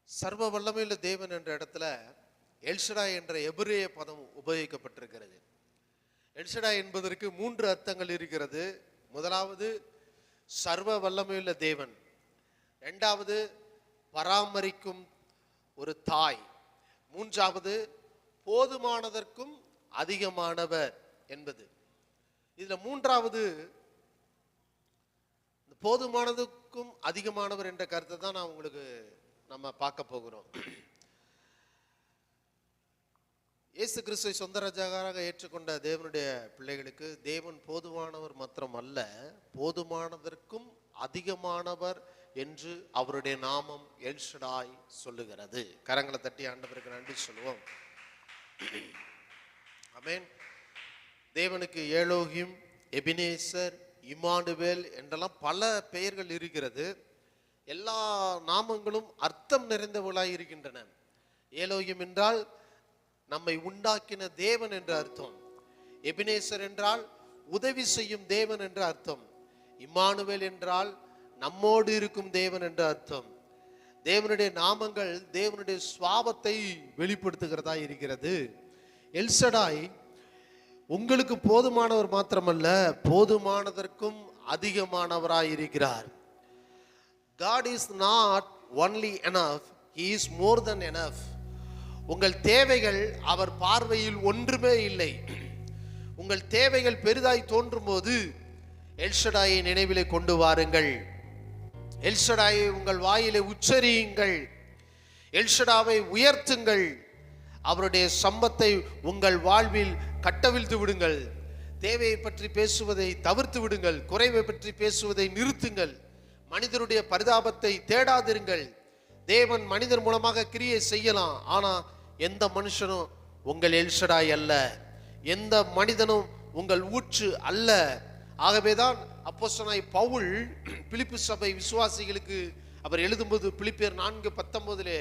சர்வ வல்லமையுள்ள தேவன் என்ற இடத்துல எல்ஷடாய் என்ற எபிரேய பதம் உபயோகிக்கப்பட்டிருக்கிறது. எல்ஷடாய் என்பதற்கு 3 அர்த்தங்கள் இருக்கிறது. முதலாவது சர்வ வல்லமையுள்ள தேவன், இரண்டாவது பராமரிக்கும் ஒரு தாய், மூன்றாவது போதுமானதற்கும் அதிகமானவர் என்பது. இதுல மூன்றாவது போதுமானதுக்கும் அதிகமானவர் என்ற கருத்தை தான் நான் உங்களுக்கு நம்ம பார்க்க போகிறோம். இயேசு கிறிஸ்துவை சொந்த ராஜாவாக ஏற்றுக்கொண்ட தேவனுடைய பிள்ளைகளுக்கு தேவன் போதுமானவர் மாத்திரம் அல்ல, போதுமானதற்கும் அதிகமானவர் என்று அவருடைய நாமம் எல்ஷடாய் சொல்லுகிறது. கரங்களை தட்டி ஆண்டவருக்கு நன்றி சொல்லுவோம். ஆமென். தேவனுக்கு ஏலோகிம், எபினேசர், இம்மானுவேல் என்றெல்லாம் பல பெயர்கள் இருக்கிறது. எல்லா நாமங்களும் அர்த்தம் நிறைந்தவர்களாய் இருக்கின்றன. ஏலோகிம் என்றால் நம்மை உண்டாக்கின தேவன் என்ற அர்த்தம். எபினேசர் என்றால் உதவி செய்யும் தேவன் என்ற அர்த்தம். இம்மானுவேல் என்றால் நம்மோடு இருக்கும் தேவன் என்ற அர்த்தம். தேவனுடைய நாமங்கள் தேவனுடைய சுவாபத்தை வெளிப்படுத்துகிறதா இருக்கிறது. எல்ஷடாய் உங்களுக்கு போதுமானவர் மாத்திரமல்ல, போதுமானதற்கும் அதிகமானவராய் இருக்கிறார். God is not only enough, he is more than enough. உங்கள் தேவைகள் அவர் பார்வையில் ஒன்றுமே இல்லை. உங்கள் தேவைகள் பெரிதாய் தோன்றும் போது எல்ஷடாயை நினைவிலே கொண்டு வாருங்கள். எல்ஷடாயை உங்கள் வாயிலே உச்சரியுங்கள். எல்ஷடாவை உயர்த்துங்கள். அவருடைய சம்பத்தை உங்கள் வாழ்வில் கட்டவிழ்த்து விடுங்கள். தேவையை பற்றி பேசுவதை தவிர்த்து விடுங்கள். குறைவை பற்றி பேசுவதை நிறுத்துங்கள். மனிதருடைய பரிதாபத்தை தேடாதிருங்கள். தேவன் மனிதர் மூலமாக கிரியை செய்யலாம், ஆனா எந்த மனுஷனும் உங்கள் எல்ஷடாய் அல்ல, எந்த மனிதனும் உங்கள் ஊற்று அல்ல. ஆகவேதான் அப்போஸ்தலனாகிய பவுல் பிலிப்பு சபை விசுவாசிகளுக்கு அவர் எழுதும்போது பிலிப்பியர் 4:19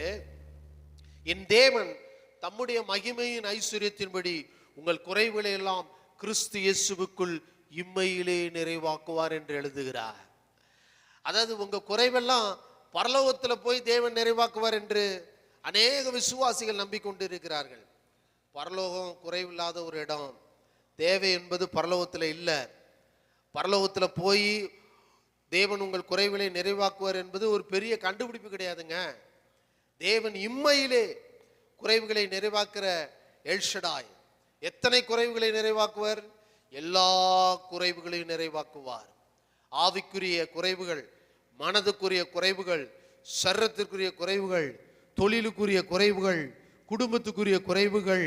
என் தேவன் தம்முடைய மகிமையின் ஐஸ்வர்யத்தின்படி உங்கள் குறைவுகளை எல்லாம் கிறிஸ்து இயேசுவுக்குள் இம்மையிலே நிறைவாக்குவார் என்று எழுதுகிறார். அதாவது உங்க குறைவெல்லாம் பரலோகத்தில் போய் தேவன் நிறைவாக்குவார் என்று அநேக விசுவாசிகள் நம்பிக்கொண்டு இருக்கிறார்கள். பரலோகம் குறைவில்லாத ஒரு இடம். தேவை என்பது பரலோகத்தில் இல்லை. பரலோகத்தில் போய் தேவன் உங்கள் குறைவுகளை நிறைவாக்குவார் என்பது ஒரு பெரிய கண்டுபிடிப்பு கிடையாதுங்க. தேவன் இம்மையிலே குறைவுகளை நிறைவாக்குற எல்ஷடாய். எத்தனை குறைவுகளை நிறைவாக்குவார்? எல்லா குறைவுகளையும் நிறைவாக்குவார். ஆவிக்குரிய குறைவுகள், மனதுக்குரிய குறைவுகள், சரீரத்திற்குரிய குறைவுகள், தொழிலுக்குரிய குறைவுகள், குடும்பத்துக்குரிய குறைவுகள்,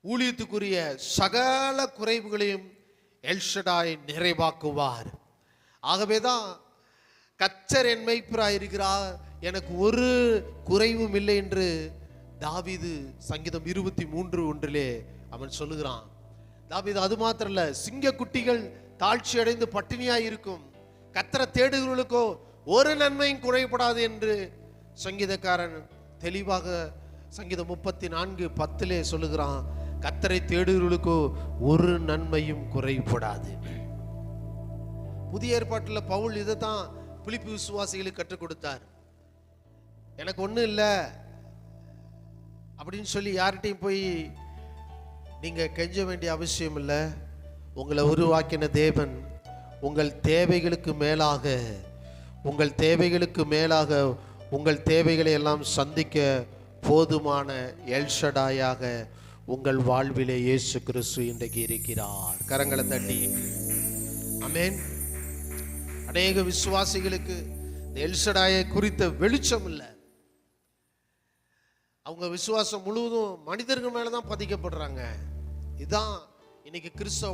ஊழியத்துக்குரிய சகல குறைவுகளையும் எல்ஷடாய் நிறைவாக்குவார். ஆகவேதான் கர்த்தர் என் மேய்ப்பராய் இருக்கிறார், எனக்கு ஒரு குறைவும் இல்லை என்று தாவீது சங்கீதம் 23:1 அவன் சொல்லுகிறான். தாவீது அது மாத்திரம் இல்ல, சிங்க குட்டிகள் தாழ்ச்சி அடைந்து பட்டினியாய் இருக்கும், கர்த்தரை தேடுகிறவர்களுக்கோ ஒரு நன்மையும் குறைபடாது என்று சங்கீதக்காரன் தெளிவாக சங்கீதம் 34:10 சொல்லுகிறான். கர்த்தரை தேடுகிறவர்களுக்கோ ஒரு நன்மையும் குறைபடாது. புதிய ஏற்பாட்டில் பவுல் இதை தான் பிலிப்பு விசுவாசிகளுக்கு கற்றுக் கொடுத்தார். எனக்கு ஒன்றும் இல்லை அப்படின்னு சொல்லி யார்கிட்டையும் போய் நீங்க கெஞ்ச வேண்டிய அவசியம் இல்லை. உங்களை உருவாக்கின தேவன் உங்கள் தேவைகளுக்கு மேலாக உங்கள் தேவைகளை எல்லாம் சந்திக்க போதுமான எல்ஷடாயாக உங்கள் வாழ்விலே இயேசு கிறிஸ்து இன்றைக்கு இருக்கிறார். கரங்களை தட்டி ஆமென். அநேக விசுவாசிகளுக்கு எல்ஷடாயை குறித்த வெளிச்சம் இல்லை. அவங்க விசுவாசம் முழுவதும் மனிதர்கள் மேலதான் பதிக்கப்படுறாங்க. இதுதான் இன்னைக்கு கிறிஸ்தவ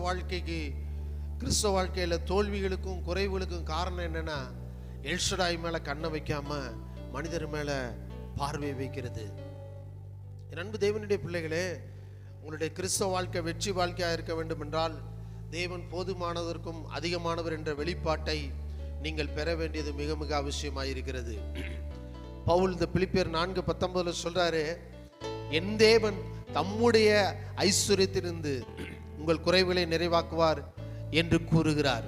வாழ்க்கையில தோல்விகளுக்கும் குறைவுகளுக்கும் காரணம் என்னன்னா, எல்ஷடாய் மேல கண்ணை வைக்காம மனிதர் மேல பார்வை வைக்கிறது. என் அன்பு தேவனுடைய பிள்ளைகளே, உங்களுடைய கிறிஸ்தவ வாழ்க்கை வெற்றி வாழ்க்கையா இருக்க வேண்டும் என்றால் தேவன் போதுமானதற்கும் அதிகமானவர் என்ற வெளிப்பாட்டை நீங்கள் பெற வேண்டியது மிக மிக அவசியமாயிருக்கிறது. பவுல் இந்த பிலிப்பியர் 4:19 சொல்றாரு, என் தேவன் தம்முடைய ஐஸ்வர்யத்திலிருந்து உங்கள் குறைவுகளை நிறைவாக்குவார் என்று கூறுகிறார்.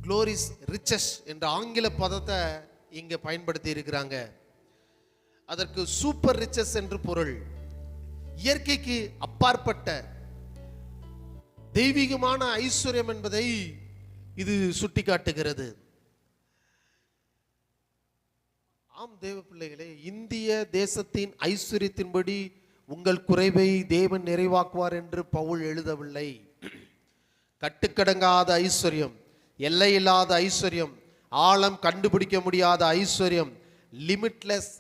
க்ளோரிஸ் ரிச்சஸ் என்ற ஆங்கில பதத்தை இங்க பயன்படுத்தி இருக்கிறாங்க. அதற்கு சூப்பர் ரிச்சஸ் என்று பொருள். இயற்கைக்கு அப்பாற்பட்ட தெய்வீகமான ஐஸ்வர்யம் என்பதை இது சுட்டிக்காட்டுகிறது. ஆம் தேவ பிள்ளைகளே, இந்திய தேசத்தின் ஐஸ்வர்யத்தின்படி உங்கள் குறைவை தேவன் நிறைவாக்குவார் என்று பவுல் எழுதவில்லை. கட்டுக்கடங்காத ஐஸ்வர்யம், எல்லையில்லாத ஐஸ்வர்யம், ஆழம் கண்டுபிடிக்க முடியாத ஐஸ்வர்யம், லிமிட்லெஸ்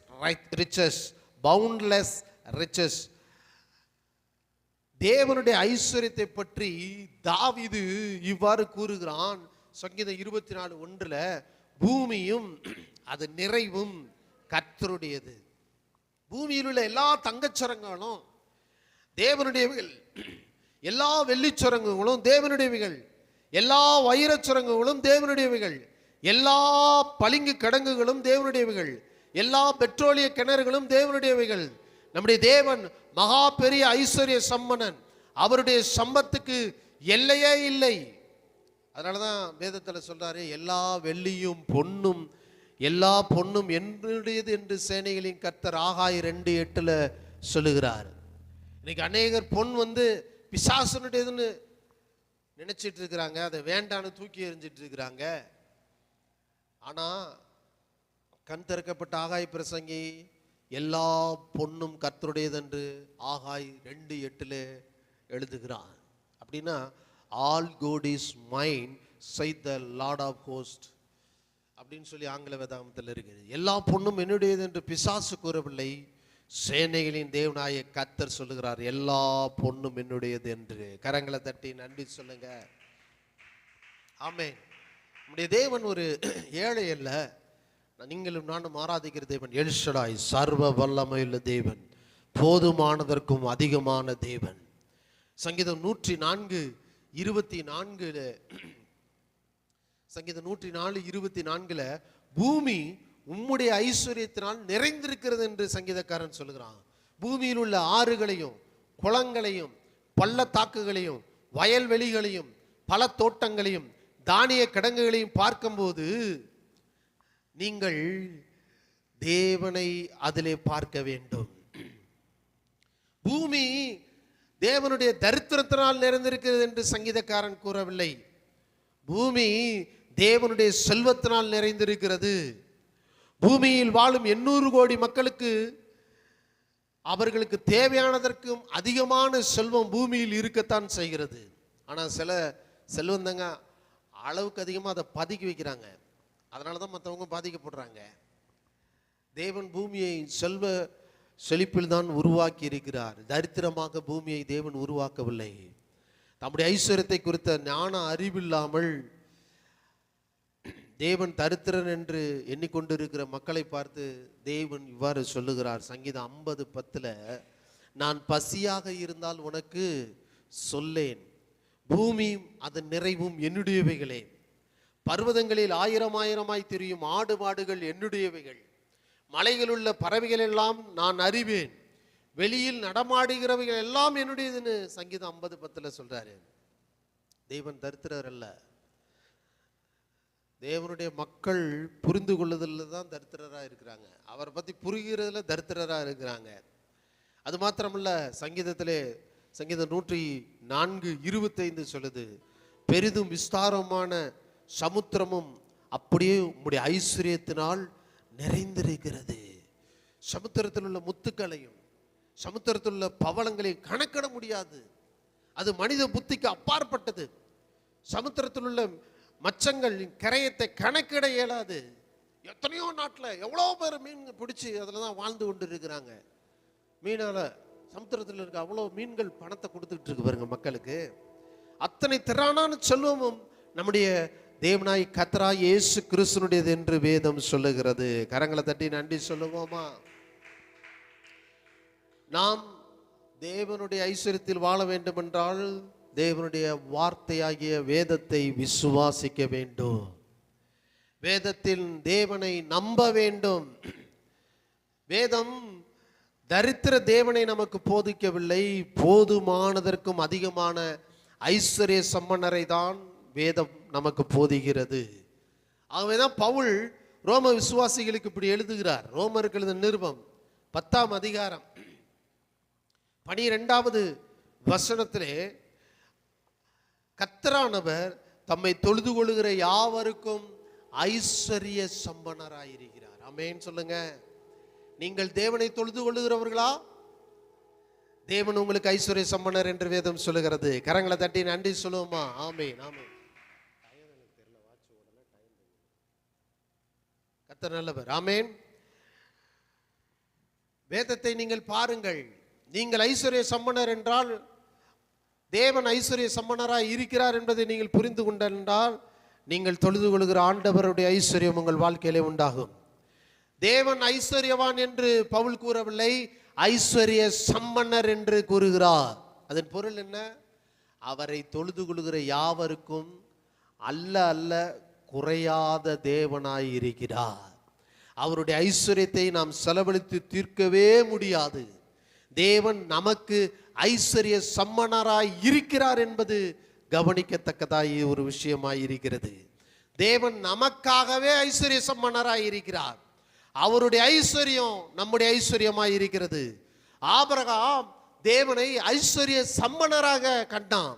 ரிச்சஸ், பவுண்ட்லெஸ் ரிச்சஸ். தேவனுடைய ஐஸ்வர்யத்தை பற்றி தாவீது இவ்வாறு கூறுகிறான். சங்கீதம் 24:1 பூமியும் அது நிறைவும் கர்த்தருடையது. பூமியில் உள்ள எல்லா தங்கச்சரங்களும் தேவனுடையவைகள், எல்லா வெள்ளிச்சுரங்கங்களும் தேவனுடையவைகள், எல்லா வைரச்சுரங்கங்களும் தேவனுடையவைகள், எல்லா பளிங்கு கடங்குகளும் தேவனுடையவைகள், எல்லா பெட்ரோலிய கிணறுகளும் தேவனுடையவைகள். நம்முடைய தேவன் மகா பெரிய ஐஸ்வர்ய சம்பனன். அவருடைய சம்பத்துக்கு எல்லையே இல்லை. அதனாலதான் வேதத்தில் சொல்றாரு, எல்லா வெள்ளியும் பொன்னும், எல்லா பொன்னும் என்னுடையது என்று சேனைகளின் கர்த்தர் ஆகாய் 2:8 சொல்லுகிறார். இன்னைக்கு அநேகர் பொன் பிசாசனுடையதுன்னு நினைச்சிட்டு இருக்கிறாங்க, அதை வேண்டான்னு தூக்கி எறிஞ்சிட்டு இருக்கிறாங்க. ஆனா கண் திறக்கப்பட்ட ஆகாய் பிரசங்கி எல்லா பொன்னும் கர்த்தருடையது என்று ஆகாய் 2:8 எழுதுகிறான். அப்படின்னா all gold is mine saith the Lord of host அப்படின்னு சொல்லி ஆங்கில வேதாகமத்தில் இருக்குது. எல்லா பொண்ணும் என்னுடையது என்று பிசாசு கூறவில்லை, சேனைகளின் தேவனாய கர்த்தர் சொல்லுகிறார், எல்லா பொண்ணும் என்னுடையது என்று. கரங்களை தட்டி நன்றி சொல்லுங்க. ஆமென். நம்முடைய தேவன் ஒரு ஏழை அல்ல, நீங்களும் நானும் ஆராதிக்கிற தேவன் எல் ஷடாய், சர்வ வல்லமையுள்ள தேவன், போதுமானதற்கும் அதிகமான தேவன். சங்கீதம் 104:24 சங்கீதம் 104:24 பூமி உம்முடைய ஐஸ்வர்யத்தினால் நிறைந்திருக்கிறது என்று சங்கீதக்காரன் சொல்லுகிறான். பூமியில் உள்ள ஆறுகளையும் குளங்களையும் பள்ளத்தாக்குகளையும் வயல்வெளிகளையும் பல தோட்டங்களையும் தானிய கிடங்குகளையும் பார்க்கும்போது நீங்கள் தேவனை அதிலே பார்க்க வேண்டும். பூமி தேவனுடைய தரித்திரத்தினால் நிறைந்திருக்கிறது என்று சங்கீதக்காரன் கூறவில்லை. பூமி தேவனுடைய செல்வத்தினால் நிறைந்திருக்கிறது. பூமியில் வாழும் 800 கோடி மக்களுக்கு அவர்களுக்கு தேவையானதற்கும் அதிகமான செல்வம் பூமியில் இருக்கத்தான் செய்கிறது. ஆனால் சில செல்வந்தங்க அளவுக்கு அதிகமாக அதை பதுக்கி வைக்கிறாங்க. அதனால தான் மற்றவங்க பாதிக்கப்படுறாங்க. தேவன் பூமியை செல்வ செழிப்பில் தான் உருவாக்கி இருக்கிறார். தரித்திரமாக பூமியை தேவன் உருவாக்கவில்லை. தம்முடைய ஐஸ்வர்யத்தை குறித்த ஞான அறிவில்லாமல் தேவன் தரித்திரன் என்று எண்ணிக்கொண்டிருக்கிற மக்களை பார்த்து தேவன் இவ்வாறு சொல்லுகிறார். சங்கீதம் 50:10 நான் பசியாக இருந்தால் உனக்கு சொல்லேன், பூமியும் அதன் நிறைவும் என்னுடையவைகளே, பர்வதங்களில் 1000 திரியும் ஆடு மாடுகள் என்னுடையவைகள், மலையில் உள்ள பறவைகள் எல்லாம் நான் அறிவேன், வெளியில் நடமாடுகிறவைகள் எல்லாம் என்னுடையதுன்னு சங்கீதம் 50:10 சொல்றாரு. தேவன் தரித்திரர் அல்ல. தேவனுடைய மக்கள் புரிந்து கொள்ளுதல்ல தான் தரித்திரராக இருக்கிறாங்க. அவரை பற்றி புரிகிறதுல தரித்திரராக இருக்கிறாங்க. அது மாத்திரமல்ல, சங்கீதத்திலே சங்கீதம் 104:25 சொல்லுது, பெரிதும் விஸ்தாரமான சமுத்திரமும் அப்படியே உம்முடைய ஐஸ்வர்யத்தினால் நிறைந்திருக்கிறது. சமுத்திரத்தில் உள்ள முத்துக்களையும் சமுத்திரத்தில் உள்ள பவளங்களையும் கணக்கிட முடியாது. அது மனித புத்திக்கு அப்பாற்பட்டது. சமுத்திரத்தில் உள்ள மச்சங்கள் கரையத்தை கணக்கிட இயலாது. எத்தனையோ நாட்டில் எவ்வளோ பேர் மீன் பிடிச்சி அதில் தான் வாழ்ந்து கொண்டு இருக்கிறாங்க. மீனால் சமுத்திரத்தில் இருக்க அவ்வளோ மீன்கள் பணத்தை கொடுத்துட்டு இருக்கு பாருங்க மக்களுக்கு. அத்தனை திரானான செல்வமும் நம்முடைய தேவனாய் கர்த்தராய் இயேசு கிறிஸ்துனுடையது என்று வேதம் சொல்லுகிறது. கரங்களை தட்டி நன்றி சொல்லுவோமா? நாம் தேவனுடைய ஐஸ்வர்யத்தில் வாழ வேண்டும் என்றால் தேவனுடைய வார்த்தையாகிய வேதத்தை விசுவாசிக்க வேண்டும். வேதத்தில் தேவனை நம்ப வேண்டும். வேதம் தரித்திர தேவனை நமக்கு போதிக்கவில்லை, போதுமானதற்கும் அதிகமான ஐஸ்வர்ய சம்பன்னரை தான் வேதம் நமக்கு போதிக்கிறது. ஆகவேதான் பவுல் ரோம விசுவாசிகளுக்கு இப்படி எழுதுகிறார். ரோமருக்கு எழுதின நிருபம் 10ஆம் அதிகாரம் 12வது வசனத்திலே, கர்த்தரானவர் தம்மை தொழுது கொள்ளுகிற யாவருக்கும் ஐஸ்வர்ய சம்பன்னராயிருக்கிறார். ஆமென் சொல்லுங்க. நீங்கள் தேவனை தொழுது கொள்ளுகிறவர்களா? தேவன் உங்களுக்கு ஐஸ்வர்ய சம்பன்னர் என்று வேதம் சொல்லுகிறது. கரங்களை தட்டி நன்றி சொல்லுவோமா? ஆமென் ஆமென். கர்த்தர் நல்லவர். ஆமென். வேதத்தை நீங்கள் பாருங்கள். நீங்கள் ஐஸ்வர்ய சம்பன்னர் என்றால் தேவன் ஐஸ்வர்ய சம்பன்னராய் இருக்கிறார் என்பதை நீங்கள் புரிந்து கொண்டால் நீங்கள் தொழுது கொள்கிற ஆண்டவருடைய ஐஸ்வர்யம் உங்கள் வாழ்க்கையிலே உண்டாகும். தேவன் ஐஸ்வர்யவான் என்று பவுல் கூறவில்லை, ஐஸ்வர்ய சம்பன்னர் என்று கூறுகிறார். அதன் பொருள் என்ன? அவரை தொழுது கொள்கிற யாவருக்கும் அல்ல அல்ல குறையாத தேவனாய் இருக்கிறார். அவருடைய ஐஸ்வர்யத்தை நாம் செலவழித்து தீர்க்கவே முடியாது. தேவன் நமக்கு ஐஸ்வர்ய சம்பன்னராய் இருக்கிறார் என்பது கவனிக்கத்தக்கதாய் ஒரு விஷயமாய் இருக்கிறது. தேவன் நமக்காகவே ஐஸ்வர்ய சம்பன்னராய் இருக்கிறார். அவருடைய ஐஸ்வர்யம் நம்முடைய ஐஸ்வர்யமாய் இருக்கிறது. ஆபிரகாம் தேவனை ஐஸ்வர்ய சம்பன்னராக கண்டான்.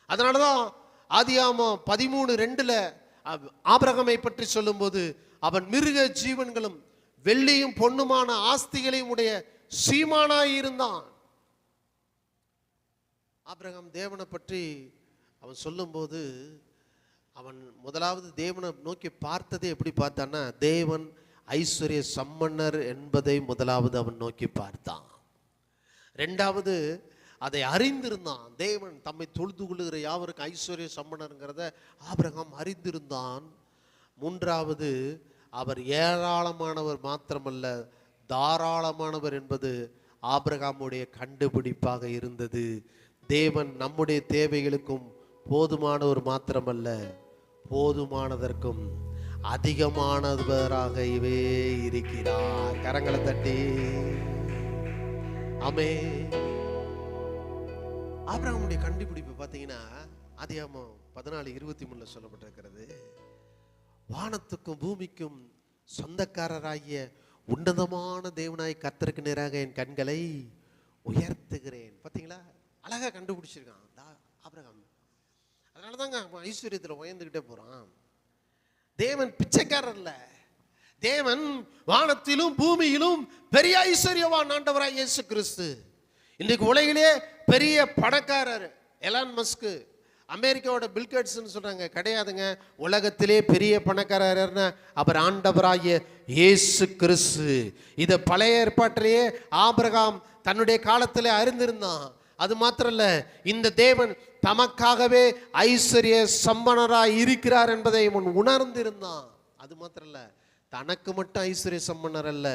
அதனாலதான் ஆதியாகமம் 13:2 ஆபிரகாமை பற்றி சொல்லும்போது, அவன் மிருக ஜீவன்களும் வெள்ளியும் பொன்னுமான ஆஸ்திகளையும் உடைய சீமானாய் இருந்தான். ஆபிரகாம் தேவனை பற்றி அவன் சொல்லும்போது, அவன் முதலாவது தேவனை நோக்கி பார்த்ததை எப்படி பார்த்தான்னா, தேவன் ஐஸ்வர்ய சம்பன்னர் என்பதை முதலாவது அவன் நோக்கி பார்த்தான். இரண்டாவது அதை அறிந்திருந்தான். தேவன் தம்மை தொழுது கொள்ளுகிற யாவருக்கும் ஐஸ்வர்ய சம்பன்னர்ங்கிறத ஆபிரகாம் அறிந்திருந்தான். மூன்றாவது, அவர் ஏராளமானவர் மாத்திரமல்ல, தாராளமானவர் என்பது ஆபிரகாமுடைய கண்டுபிடிப்பாக இருந்தது. தேவன் நம்முடைய தேவைகளுக்கும் போதுமானவர் மாத்திரமல்ல, போதுமானதற்கும் அதிகமானவராகவே இருக்கிறார். கரங்களை தட்டி ஆமென். ஆபிரகாமுடைய கண்டுபிடிப்பு பார்த்தீங்கன்னா ஆதியாகமம் 14:23 சொல்லப்பட்டிருக்கிறது. வானத்துக்கும் பூமிக்கும் சொந்தக்காரராகிய உன்னதமான தேவனாய் கர்த்தருக்கு நேராக என் கண்களை உயர்த்துகிறேன். பார்த்தீங்களா, அழகா கண்டுபிடிச்சிருக்கான் ஆபிரகாம். அதனால தாங்க ஐஸ்வர்யத்தில் உயர்ந்துகிட்டே போறான். தேவன் பிச்சைக்காரர் இல்ல. தேவன் வானத்திலும் பூமியிலும் பெரிய ஐஸ்வர்யவான் ஆண்டவராய் இயேசு கிறிஸ்து. இன்றைக்கு உலகிலே பெரிய பணக்காரர் எலான் மஸ்க், அமெரிக்காவோட பில்கேட்ஸ்ன்னு சொல்றாங்க. கிடையாதுங்க. உலகத்திலே பெரிய பணக்காரர் அவர் ஆண்டவராகிய இயேசு கிறிஸ்து. இதை பழைய ஏற்பாட்டிலேயே ஆபிரகாம் தன்னுடைய காலத்திலே அறிந்திருந்தான். அது மாத்திரம் இல்ல, இந்த தேவன் தமக்காகவே ஐஸ்வர்ய சம்பன்னராய் இருக்கிறார் என்பதை அவன் உணர்ந்திருந்தான். அது மாத்திரம் இல்ல, தனக்கு மட்டும் ஐஸ்வர்ய சம்பன்னர் அல்ல,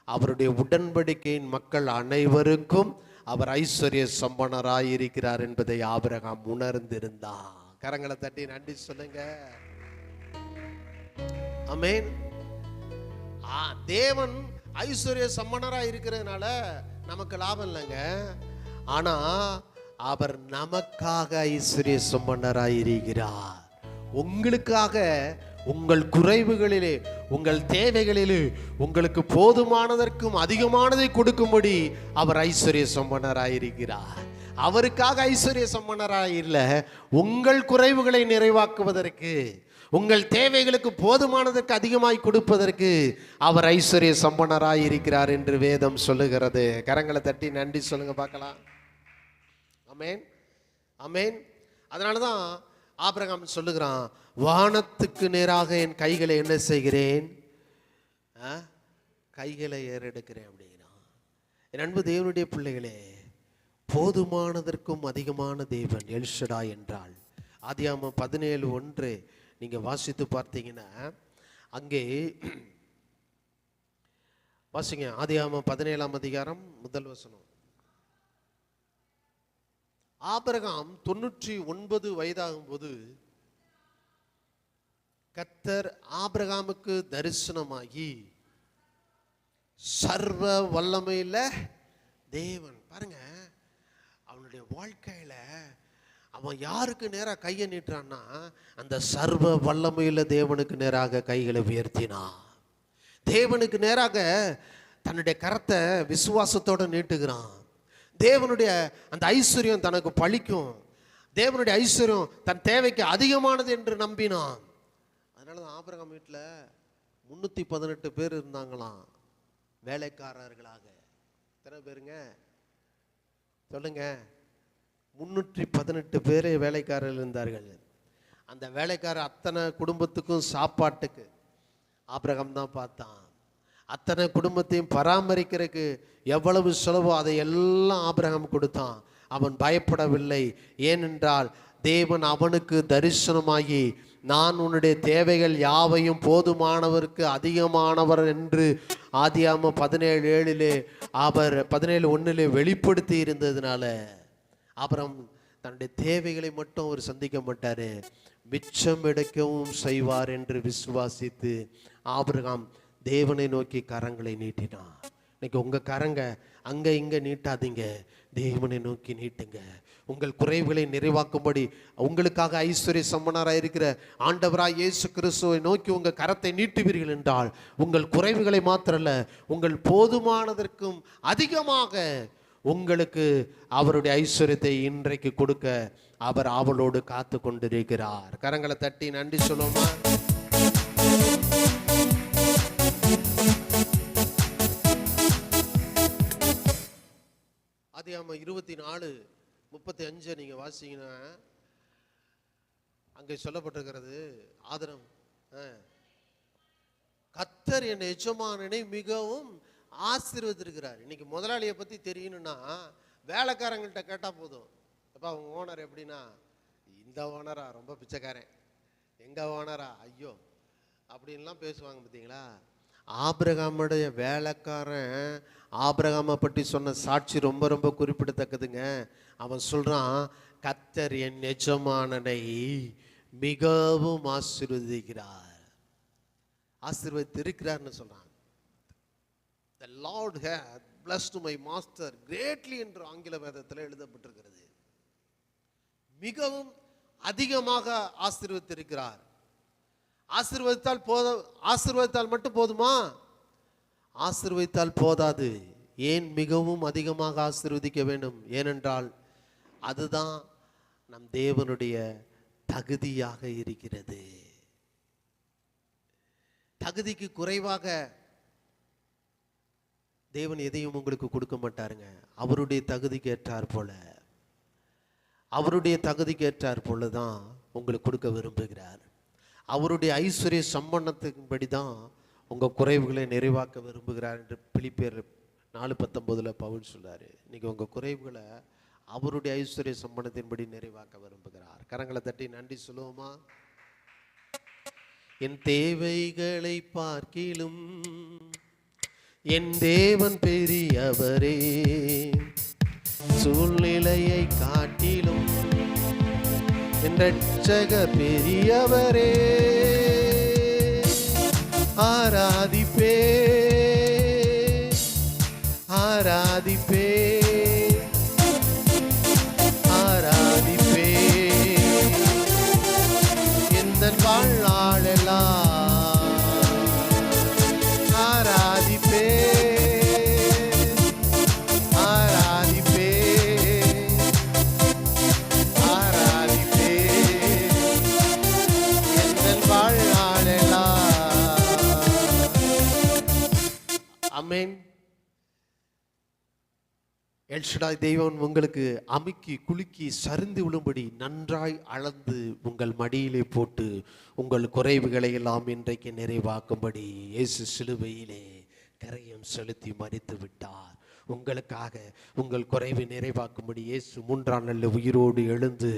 அவருடைய உடன்படிக்கையின் மக்கள் அனைவருக்கும் அவர் ஐஸ்வர்ய சம்பன்னராய் இருக்கிறார் என்பதை ஆபிரகாம் உணர்ந்திருந்தான். கரங்களை தட்டி நன்றி சொல்லுங்க. ஆமென். தேவன் ஐஸ்வர்ய சம்பன்னராய் இருக்கிறதுனால நமக்கு லாபம் இல்லைங்க. ஆனா அவர் நமக்காக ஐஸ்வர்ய சம்பன்னராய் இருக்கிறார். உங்களுக்காக உங்கள் குறைவுகளிலே, உங்கள் தேவைகளிலே உங்களுக்கு போதுமானதற்கும் அதிகமானதை கொடுக்கும்படி அவர் ஐஸ்வர்ய சம்பன்னராய் இருக்கிறார். அவருக்காக ஐஸ்வர்ய சம்பன்னராய் இல்ல, உங்கள் குறைவுகளை நிறைவாக்குவதற்கு, உங்கள் தேவைகளுக்கு போதுமானதற்கு அதிகமாய் கொடுப்பதற்கு அவர் ஐஸ்வர்ய சம்பன்னராய் இருக்கிறார் என்று வேதம் சொல்லுகிறது. கரங்களை தட்டி நன்றி சொல்லுங்க பார்க்கலாம். ஆமென் ஆமென். அதனாலதான் ஆபிரகாம் சொல்லுகிறான், வானத்துக்கு நேராக என் கைகளை என்ன செய்கிறேன்? கைகளை ஏறெடுக்கிறேன் அப்படிங்கிறான். என் அன்பு தேவனுடைய பிள்ளைகளே, போதுமானதற்கும் அதிகமான தேவன் எல் ஷடாய் என்றால் ஆதியாகமம் 17:1 நீங்க வாசித்து பார்த்தீங்கன்னா, அங்கே வாசிங்க. ஆதியாகமம் 17ஆம் அதிகாரம் 1 வசனம். ஆபிரகாம் 99 வயதாகும் போது கர்த்தர் ஆபிரகாமுக்கு தரிசனமாகி, சர்வ வல்லமையில தேவன், பாருங்க அவனுடைய வாழ்க்கையில அவன் யாருக்கு நேராக கையை நீட்டுறான்னா, அந்த சர்வ வல்லமையில தேவனுக்கு நேராக கைகளை உயர்த்தினான். தேவனுக்கு நேராக தன்னுடைய கரத்தை விசுவாசத்தோடு நீட்டுகிறான். தேவனுடைய அந்த ஐஸ்வர்யம் தனக்கு பழிக்கும், தேவனுடைய ஐஸ்வர்யம் தன் தேவைக்கு அதிகமானது என்று நம்பினான். அதனால தான் ஆபிரகாம் வீட்டில் 318 பேர் இருந்தாங்களாம் வேலைக்காரர்களாக. எத்தனை பேருங்க சொல்லுங்க? 318 பேர் வேலைக்காரர்கள் இருந்தார்கள். அந்த வேலைக்காரர் அத்தனை குடும்பத்துக்கும் சாப்பாட்டுக்கு ஆபிரகாம் தான் பார்த்தான். அத்தனை குடும்பத்தையும் பராமரிக்கிறதுக்கு எவ்வளவு செலவோ அதை எல்லாம் ஆபிரகாம் கொடுத்தான். அவன் பயப்படவில்லை. ஏனென்றால் தேவன் அவனுக்கு தரிசனமாகி, நான் உன்னுடைய தேவைகள் யாவையும் போதுமானவருக்கு அதிகமானவர் என்று ஆதியாகமம் 17:7 அவர் 17:1 வெளிப்படுத்தி இருந்ததுனால அப்புறம் தன்னுடைய தேவைகளை மட்டும் அவர் சந்திக்க மாட்டார், மிச்சம் எடுக்கவும் செய்வார் என்று விசுவாசித்து ஆபிரகாம் தேவனை நோக்கி கரங்களை நீட்டினான். இன்னைக்கு உங்கள் கரங்க அங்கே இங்கே நீட்டாதீங்க, தேவனை நோக்கி நீட்டுங்க. உங்கள் குறைவுகளை நிறைவாக்கும்படி உங்களுக்காக ஐஸ்வர்ய சம்பனராக இருக்கிற ஆண்டவராய் இயேசு கிறிஸ்துவை நோக்கி உங்கள் கரத்தை நீட்டுவீர்கள் என்றால் உங்கள் குறைவுகளை மாத்திரல்ல, உங்கள் போதுமானதற்கும் அதிகமாக உங்களுக்கு அவருடைய ஐஸ்வர்யத்தை இன்றைக்கு கொடுக்க அவர் ஆவலோடு காத்து கொண்டிருக்கிறார். கரங்களை தட்டி நன்றி சொல்லுமா? ஆதியாகமம் 24:35 நீங்க வாசிங்கன்னா அங்கே சொல்லப்பட்டிருக்கிறது, ஆதரம் கர்த்தர் என் எஜமானனை மிகவும் ஆசீர்வதிக்கிறார். இன்னைக்கு முதலாளியை பற்றி தெரியணும்னா வேலைக்காரங்கள்ட்ட கேட்டால் போதும். அப்போ அவங்க ஓனர் எப்படின்னா, இந்த ஓனரா ரொம்ப பிச்சைக்காரன், எங்கள் ஓனரா ஐயோ அப்படின்லாம் பேசுவாங்க பார்த்தீங்களா? ஆபிரகாமுடைய வேலைக்காரன் ஆபிரகாமை பற்றி சொன்ன சாட்சி ரொம்ப ரொம்ப குறிப்பிடத்தக்கதுங்க. அவன் சொல்கிறான், கர்த்தர் என் எஜமானனை மிகவும் ஆசீர்வதிக்கிறார், ஆசீர்வதித்திருக்கிறார்னு சொல்கிறான். The Lord hath blessed my master greatly என்று ஆங்கில வேதத்தில் எழுதப்பட்டிருக்கிறது. மிகவும் அதிகமாக ஆசீர்வதித்திருக்கிறார். ஆசீர்வதித்தால் மட்டும் போதுமா? ஆசீர்வதித்தால் போதாது. ஏன் மிகவும் அதிகமாக ஆசீர்வதிக்க வேண்டும்? ஏனென்றால் அதுதான் நம் தேவனுடைய தகுதியாக இருக்கிறது. தகுதிக்கு குறைவாக தேவன் எதையும் உங்களுக்கு கொடுக்க மாட்டாருங்க. அவருடைய தகுதிக்கு ஏற்றார் போல, அவருடைய தகுதிக்கு ஏற்றார் போல தான் உங்களுக்கு கொடுக்க விரும்புகிறார். அவருடைய ஐஸ்வர்ய சம்பன்னத்தின்படி தான் உங்கள் குறைவுகளை நிறைவாக்க விரும்புகிறார் என்று பிலிப்பியர் 4:19 பவுல் சொல்றாரு. இன்னைக்கு உங்கள் குறைவுகளை அவருடைய ஐஸ்வர்ய சம்பன்னத்தின்படி நிறைவாக்க விரும்புகிறார். கரங்களை தட்டி நன்றி சொல்லுவோமா? என் தேவைகளை பார்க்கிலும் என் தேவன் பெரியவரே, சூழ்நிலையை காட்டிலும் என் ரட்சகர் பெரியவரே. ஆராதிப்பே ஆராதிப்பே ஆராதிப்பே எந்த வாழ்நாளெல்லாம் ஆராதிப்பே ஆராதிப்பே ஆராதிப்பே எந்த வாழ்நாளெல்லாம். ஆமென். எல்ஷடாய் தெய்வம் உங்களுக்கு அமுக்கி குலுக்கி சரிந்து விழும்படி நன்றாய் அளந்து உங்கள் மடியிலே போட்டு உங்கள் குறைவுகளை எல்லாம் இன்றைக்கு நிறைவாக்கும்படி இயேசு சிலுவையிலே கரையம் செலுத்தி மரித்து விட்டார். உங்களுக்காக உங்கள் குறைவை நிறைவாக்கும்படி இயேசு 3ஆம் நாளில் உயிரோடு எழுந்து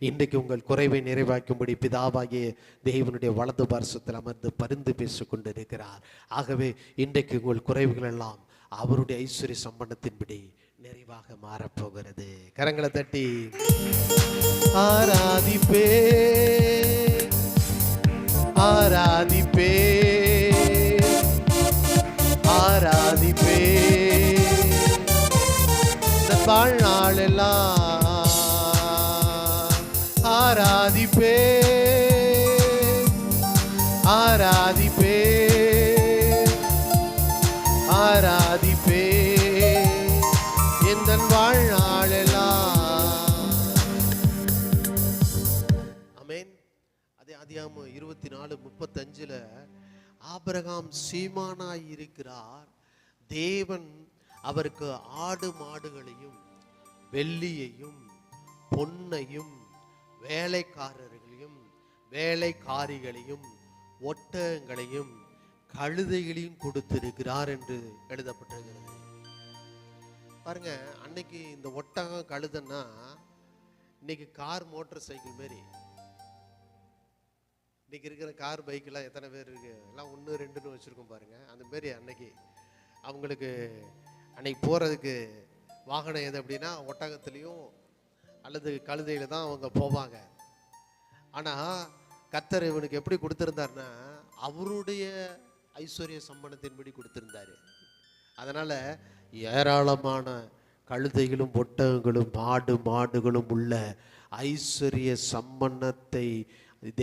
இன்றைக்கு உங்கள் குறைவை நிறைவாக்கும்படி பிதாவாகிய தேவனுடைய வலது பார்சத்தில் அமர்ந்து பரிந்து பேசிக் கொண்டிருக்கிறார். ஆகவே இன்றைக்கு உங்கள் குறைவுகள் எல்லாம் அவருடைய ஐஸ்வர்ய சம்பன்னத்தின்படி நிறைவாக மாறப்போகிறது. கரங்களை தட்டி ஆராதிப்பே ஆராதிப்பே ஆராதிப்பே இந்த வாழ்நாளெல்லாம் ஆராதிப்பே ஆராதிப்பே 34:35 ஆபிரகாம் சீமானாய் இருக்கிறார், தேவன் அவருக்கு ஆடு மாடுகளையும் வெள்ளியையும் பொன்னையும் வேலைக்காரர்களையும் வேலைக்காரிகளையும் ஒட்டகங்களையும் கழுதைகளையும் கொடுத்திருக்கிறார் என்று எழுதப்பட்டிருக்கிறது. பாருங்க, அன்னைக்கு இந்த ஒட்டகம் கழுதைன்னா இன்னைக்கு கார் மோட்டார் சைக்கிள் மாரி. இன்னைக்கு இருக்கிற கார் பைக்கெல்லாம் எத்தனை பேர் இருக்கு, எல்லாம் 1 2ன்னு வச்சிருக்கோம் பாருங்க. அந்த மாரி அன்னைக்கு அவங்களுக்கு அன்னைக்கு போறதுக்கு வாகனம் எது அப்படின்னா ஒட்டகத்துலேயும் அல்லது கழுதையில தான் அவங்க போவாங்க. ஆனால் கர்த்தர் இவனுக்கு எப்படி கொடுத்திருந்தாருன்னா அவருடைய ஐஸ்வர்ய சம்பளத்தின்படி கொடுத்திருந்தாரு. அதனால ஏராளமான கழுதைகளும் ஒட்டகங்களும் மாடுகளும் உள்ள ஐஸ்வர்ய சம்பன்னத்தை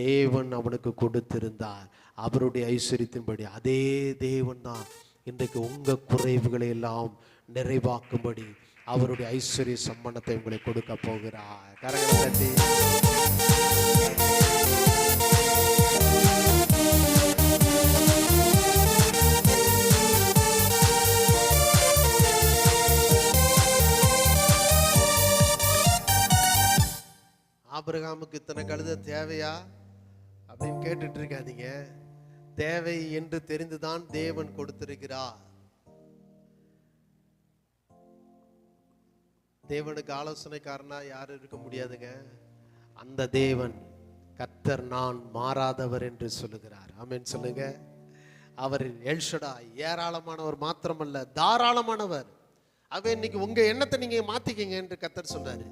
தேவன் அவனுக்கு கொடுத்திருந்தார். அவருடைய ஐஸ்வர்யத்தின்படி அதே தேவன் தான் இன்றைக்கு உங்க குறைவுகளை எல்லாம் நிறைவாக்கும்படி அவருடைய ஐஸ்வர்ய சம்பன்னத்தை உங்களை கொடுக்க போகிறார். கரங்களை தட்டி ஆபிரகாமுக்கு இத்தனை கழுதை தேவையா அப்படின்னு கேட்டுட்டு இருக்காதீங்க. தேவை என்று தெரிந்துதான் தேவன் கொடுத்திருக்கிறார். தேவனுக்கு ஆலோசனைக்காரனா யாரும் இருக்க முடியாதுங்க. அந்த தேவன் கர்த்தர் நான் மாறாதவர் என்று சொல்லுகிறார். ஆமென் சொல்லுங்க. அவர் எல்ஷடாய், ஏராளமானவர் மாத்திரமல்ல தாராளமானவர். ஆகவே இன்னைக்கு உங்க எண்ணத்தை நீங்க மாத்திக்கங்க என்று கர்த்தர் சொல்றாரு.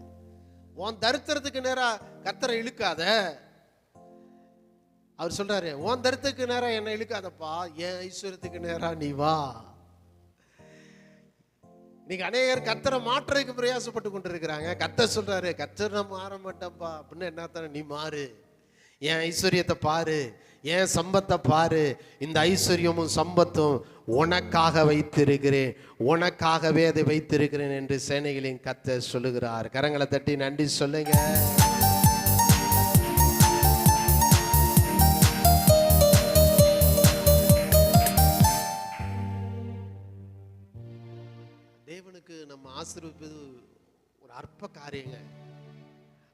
உன் தரித்திரத்துக்கு நேரா கர்த்தரை இழுக்காத. அவர் சொல்றாரு, உன் தரித்திரத்துக்கு நேரா என்ன இழுக்காதப்பா, என் ஐஸ்வர்யத்துக்கு நேரா நீ வா. நீங்க அநேகர் கர்த்தரை மாற்றுறதுக்கு பிரயாசப்பட்டு கொண்டு இருக்கிறாங்க. கர்த்தர் சொல்றாரு, கர்த்தர் நான் மாற மாட்டேன்ப்பா அப்படின்னு என்னத்தானே நீ மாறு. என் ஐஸ்வர்யத்தை பாரு, என் சம்பத்தை பாரு. இந்த ஐஸ்வர்யமும் சம்பத்தும் உனக்காக வைத்திருக்கிறேன், உனக்காகவே அதை வைத்திருக்கிறேன் என்று சேனைகளின் கர்த்தர் சொல்லுகிறார். கரங்களை தட்டி நன்றி சொல்லுங்க. தேவனுக்கு நம்ம ஆசீர்வதிப்பது ஒரு அற்ப காரியங்க.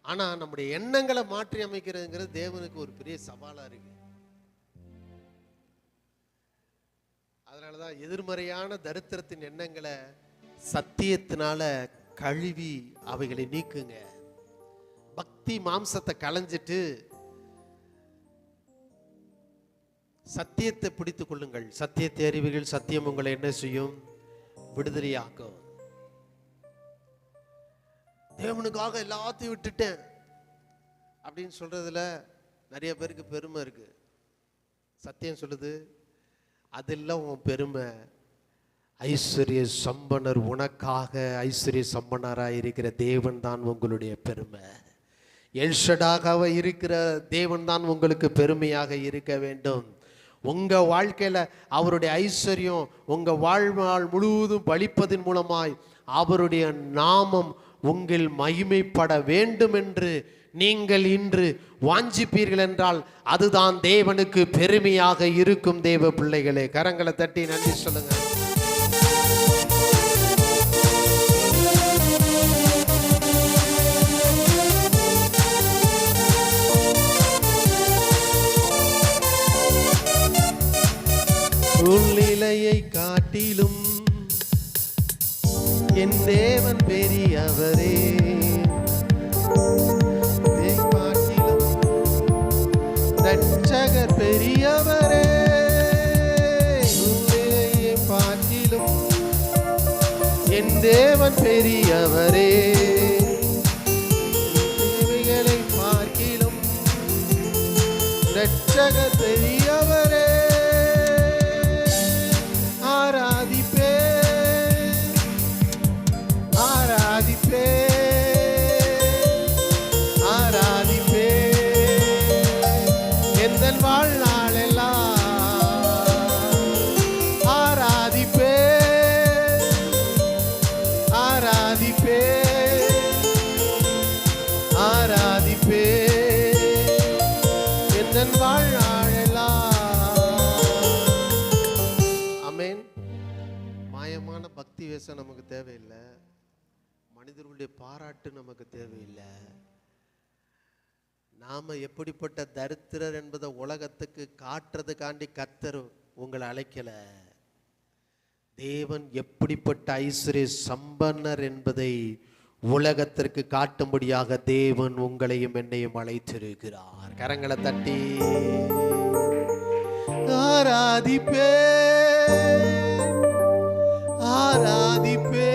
ஆனா நம்முடைய எண்ணங்களை மாற்றி அமைக்கிறதுங்கிறது தேவனுக்கு ஒரு பெரிய சவாலா இருக்கு. அதனாலதான் எதிர்மறையான தரித்திரத்தின் எண்ணங்களை சத்தியத்தினால கழுவி அவைகளை நீக்குங்க. பக்தி மாம்சத்தை களைஞ்சிட்டு சத்தியத்தை பிடித்துக் கொள்ளுங்கள். சத்தியத்தை அறிவீர்கள், சத்தியம் உங்களை என்ன செய்யும்? விடுதலையாக்கும். தேவனுக்காக எல்லாத்தையும் விட்டுட்டேன் அப்படின்னு சொல்றதுல நிறைய பேருக்கு பெருமை இருக்கு. சத்தியம் சொல்லுது, அதெல்லாம் உன் பெருமை. ஐஸ்வர்ய சம்பனர், உனக்காக ஐஸ்வர்ய சம்பனராக இருக்கிற தேவன் தான் உங்களுடைய பெருமை. எல்ஷடாக இருக்கிற தேவன் தான் உங்களுக்கு பெருமையாக இருக்க வேண்டும். உங்க வாழ்க்கையில அவருடைய ஐஸ்வர்யம் உங்க வாழ்நாள் முழுவதும் பலிப்பதன் மூலமாய் அவருடைய நாமம் உங்கள் மகிமைப்பட வேண்டும் என்று நீங்கள் இன்று வாஞ்சிப்பீர்கள் என்றால் அதுதான் தேவனுக்கு பெருமையாக இருக்கும். தேவ பிள்ளைகளே, கரங்களை தட்டி நன்றி சொல்லுங்க. சூழ்நிலையை காட்டிலும் என் தேவன் பெரியவரே, காட்டிலும் ரட்சகர் பெரியவரே. சூழ்நிலையை காட்டிலும் என் தேவன் பெரியவரே, தேவைகளை பார்க்கிலும் ரட்சகர் பெரியவரே. வாழ்நாளெல்லாம் கீர்த்தி வேஷம் நமக்கு தேவையில்லை, மனிதர்களுடைய பாராட்டு நமக்கு தேவையில்லை. நாம எப்படிப்பட்ட தரித்திரர் என்பதை உலகத்துக்கு காட்டுறதுக்காண்டி கர்த்தர் உங்களை அழைக்கல. தேவன் எப்படிப்பட்ட ஐஸ்வர்ய சம்பன்னர் என்பதை உலகத்திற்கு காட்டும்படியாக தேவன் உங்களையும் என்னையும் அழைத்திருக்கிறார். கரங்களை தட்டி ஆராதிப்பே ஆராதிப்பே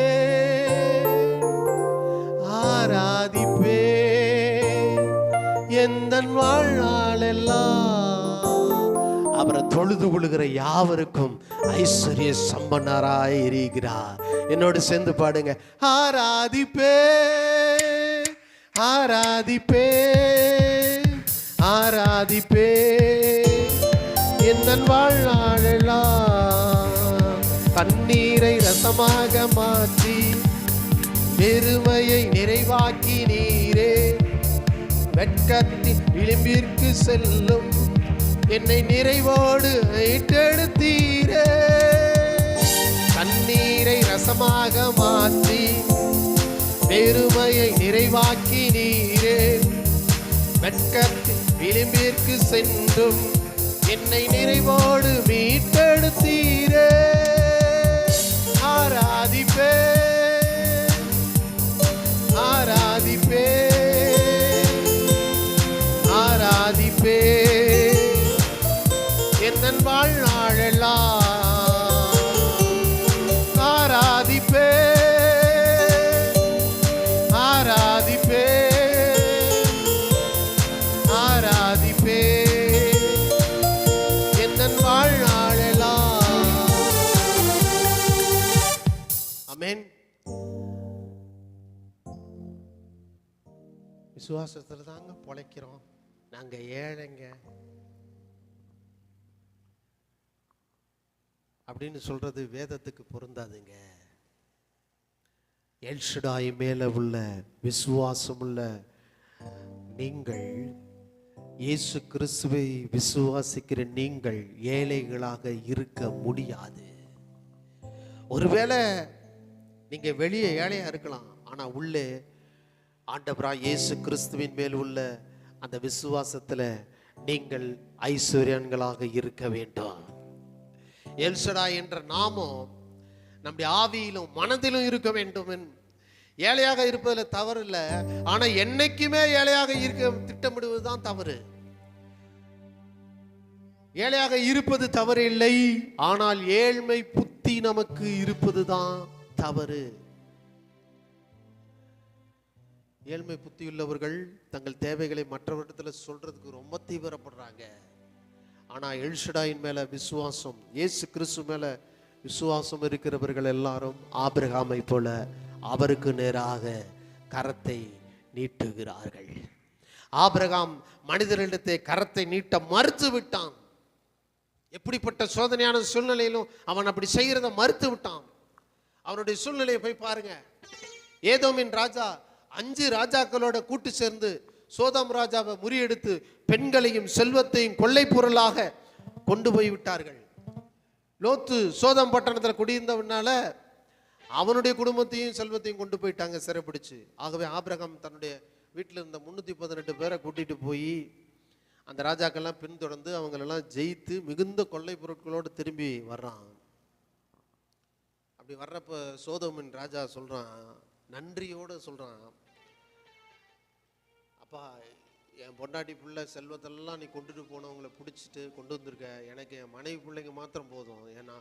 ஆராதிப்பே எந்தன் வாழ்நாளெல்லாம் அவரை தொழுது கொள்கிற யாவருக்கும் ஐஸ்வர்ய சம்பன்னராய் இருக்கிறார். என்னோடு சேர்ந்து பாடுங்க. ஆராதிப்பே ஆராதிப்பே ஆராதிப்பே எந்தன் வாழ்நாளெல்லாம் கண்ணீரை ரசமாக மாற்றி பெருமையை நிறைவாக்கி நீரே வெட்கத்தின் விளிம்பிற்கு செல்லும் என்னை நிறைவோடு மீட்டெடுத்தீரே. கண்ணீரை ரசமாக மாற்றி பெருமையை நிறைவாக்கி நீரே வெட்கத்தின் விளிம்பிற்கு சென்றும் என்னை நிறைவோடு மீட்டெடுத்தீரே. ஆராதிப்பே ஆராதிப்பே ஆராதிப்பே எந்தன் வாழ்நாளெல்லாம் ஆராதிப்பே ஆராதிப்பே ஆராதிப்பே எந்தன் வாழ்நாளெல்லாம். ஆமென். விசுவாசத்துல தாங்க பொழைக்கிறோம், நாங்க ஏழைங்க அப்படின்னு சொல்றது வேதத்துக்கு பொருந்தாதுங்க. எல்ஷடாய் மேல உள்ள விசுவாசம் உள்ள நீங்கள், இயேசு கிறிஸ்துவை விசுவாசிக்கிற நீங்கள் ஏழைகளாக இருக்க முடியாது. ஒருவேளை நீங்க வெளியே ஏழையா இருக்கலாம், ஆனா உள்ளே ஆண்டவராய் இயேசு கிறிஸ்துவின் மேல் உள்ள அந்த விசுவாசத்துல நீங்கள் ஐஸ்வர்யன்களாக இருக்க வேண்டும். எல்ஷடாய் என்ற நாமம் நம்முடைய ஆவியிலும் மனதிலும் இருக்க வேண்டும். ஏழையாக இருப்பதில் தவறு இல்லை, ஆனா என்னைக்குமே ஏழையாக இருக்க திட்டமிடுவதுதான் தவறு. ஏழையாக இருப்பது தவறு இல்லை, ஆனால் ஏழ்மை புத்தி நமக்கு இருப்பதுதான் தவறு. ஏழ்மை புத்தி உள்ளவர்கள் தங்கள் தேவைகளை மற்றவரிடத்தில் சொல்றதுக்கு ரொம்ப தீவிரப்படுறாங்க. ஆனா எல்ஷடாயின் மேல விசுவாசம், இயேசு கிறிஸ்து மேல விசுவாசம் இருக்கிறவர்கள் எல்லாரும் ஆபிரகாமை போல அவருக்கு நேராக கரத்தை நீட்டுகிறார்கள். ஆபிரகாம் மனிதர்களிடத்தை கரத்தை நீட்ட மறுத்து விட்டான். எப்படிப்பட்ட சோதனையான சூழ்நிலையிலும் அவன் அப்படி செய்யறத மறுத்து விட்டான். அவனுடைய சூழ்நிலையை போய் பாருங்க. ஏதோமின் ராஜா 5 ராஜாக்களோட கூட்டு சேர்ந்து சோதம் ராஜாவை முறியெடுத்து பெண்களையும் செல்வத்தையும் கொள்ளை பொருளாக கொண்டு போய் விட்டார்கள். லோத்து சோதம் பட்டணத்தில் குடியிருந்தவனால அவனுடைய குடும்பத்தையும் செல்வத்தையும் கொண்டு போயிட்டாங்க சிறைப்பிடிச்சு. ஆகவே ஆபிரகாம் தன்னுடைய வீட்டில் இருந்த 318 பேரை கூட்டிட்டு போய் அந்த ராஜாக்கள்லாம் பின்தொடர்ந்து அவங்களெல்லாம் ஜெயித்து மிகுந்த கொள்ளை பொருட்களோடு திரும்பி வர்றான். அப்படி வர்றப்ப சோதோமின் ராஜா சொல்றான், நன்றியோடு சொல்றான், அப்பா என் பொண்டாட்டி பிள்ளை செல்வத்தெல்லாம் நீ கொண்டுட்டு போனவங்களை பிடிச்சிட்டு கொண்டு வந்திருக்க, எனக்கு என் மனைவி பிள்ளைங்க மாத்திரம் போதும், ஏன்னா